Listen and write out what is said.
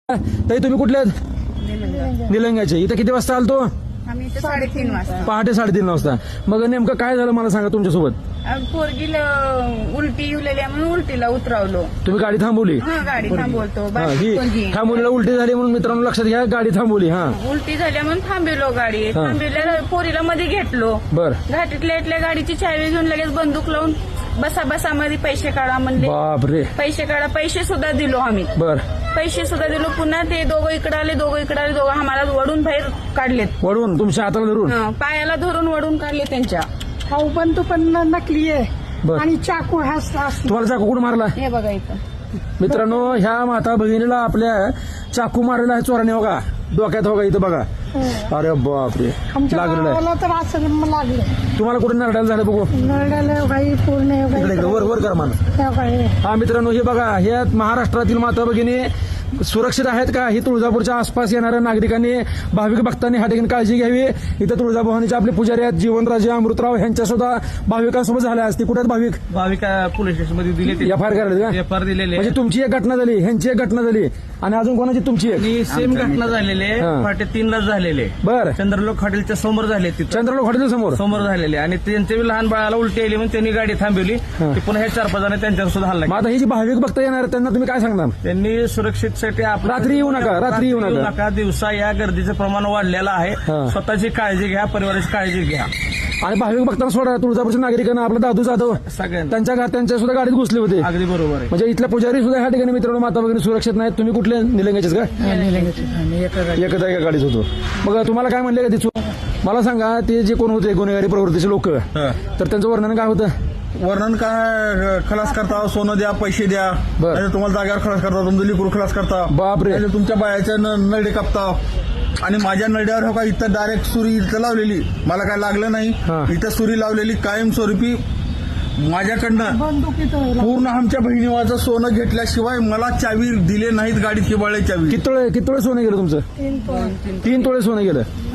ताई तुम्ही कुठले आहेत? निलंग्याचे. इथं किती वाजता आलतो? आम्ही इथे 3:30 वाजता. पहाटे 3:30 वाजता. मग नेमकं काय झालं मला सांगा तुमच्यासोबत. पोरगीला उलटी येऊलेली आहे म्हणून उलटीला उतरवलो. तुम्ही गाडी थांबवली? हा गाडी थांबवतो. हा, बाकी पोरगी ही थांबवलीला उलटी झाली म्हणून मित्रांनो लक्षात घ्या, गाडी थांबवली. हा उलटी झाल्या म्हणून थांबवलो गाडी. थांबवल्या पोरीला मध्ये घेतलो. बर. घाटीतल्या इथल्या गाडीची चावी घेऊन लगेच बंदूक लावून बसा मध्ये पैसे काढा म्हणले. बापरे. पैसे काढा. पैसे सुद्धा दिलो आम्ही. बर. पैसे सुद्धा दिलो. पुन्हा ते दोघं इकडे आले दोघं आम्हाला वडून बाहेर काढलेत. वळून तुमच्या हाताला धरून? पायाला धरून वडून काढले त्यांच्या. हा बंदूक पण नकली आहे बर. आणि चाकू हा तुम्हाला चाकू कुठं मारला? हे बघा इथं मित्रांनो ह्या माता भगिनीला आपल्या चाकू मारलेला आहे चोराने. बघा डोक्यात. बघा इथं बघा. अरे बापरे. आमच्या लागलेलं आहे. गावाला तर असं लागलं. तुम्हाला कुठे नरडायला झालं बघू? नरड्याला काही पूर्ण इकडे इकडे वर वर कर मला. काही हा मित्रांनो हे बघा, हे महाराष्ट्रातील माता भगिनी सुरक्षित आहेत का? ही तुळजापूरच्या आसपास येणाऱ्या नागरिकांनी भाविक भक्तांनी ह्या ठिकाणी काळजी घ्यावी. इथं तुळजाभवानीचे आपले पुजारी आहेत जीवनराजे अमृतराव, ह्यांच्या सुद्धा भाविकांसोबत झाल्या असते. कुठे आहेत भाविक? पोलीस स्टेशन मध्ये दिले एफआयआर करायला का? एफआयआर दिलेले म्हणजे तुमची एक घटना झाली, ह्यांची एक घटना झाली आणि अजून कोणाची? तुमची एक. आणि सेम घटना झालेले हा. पहाटे 3ला झालेले. बर. चंद्रलोक हॉटेलच्या समोर झाले. तिथं चंद्रलोक हॉटेल समोर झालेले आणि त्यांच्या लहान बाळाला उलटी आली म्हणून त्यांनी गाडी थांबवली. ते पुन्हा हे 4-5 जण त्यांच्यावर सुद्धा हल्ला मग केला. आता ही जी भाविक भक्त येणार आहेत, त्यांना तुम्ही काय सांगणार? त्यांनी सुरक्षितसाठी रात्री येऊ नका. दिवसा या गर्दीचं प्रमाण वाढलेलं आहे. हा. स्वतःची काळजी घ्या, परिवाराची काळजी घ्या. आणि भाविक भक्तांना सोडा. तुळजापूरच्या नागरिकांना आपला दादू जाधव सगळ्यांना त्यांच्या सुद्धा गाडीत घुसले होते. अगदी बरोबर आहे. म्हणजे इथल्या पुजारी सुद्धा ह्या ठिकाणी मित्रांनो माता भगिनी सुरक्षित नाहीत. तुम्ही कुठले निलंग्याचेच का? एकच एका गाडीत होतो. मग तुम्हाला काय म्हणले का तिथून? मला सांगा, ते जे कोण होते गुन्हेगारी प्रवृत्तीचे लोक, तर त्यांचं वर्णन काय होतं? वर्णन काय? खलास करता, सोनं द्या, पैसे द्या, बर. नाहीतर तुम्हाला जागेवर खलास करता, तुमचं लिकरू खलास करता, बापरे. नाहीतर तुमच्या बायाच्या नळडे कापता. आणि माझ्या नळड्यावर हो का इथं डायरेक्ट सुरी इथं लावलेली, मला काय लागलं नाही. हा. इथं सुरी लावलेली कायमस्वरूपी माझ्याकडनं. बंदुकीत पूर्ण आमच्या बहिणीवाचं सोनं घेतल्याशिवाय मला चावी दिले नाहीत. गाडीत किंवा चावी. किती तोळे सोनं गेलं तुमचं? 3 तोळे सोनं गेलं.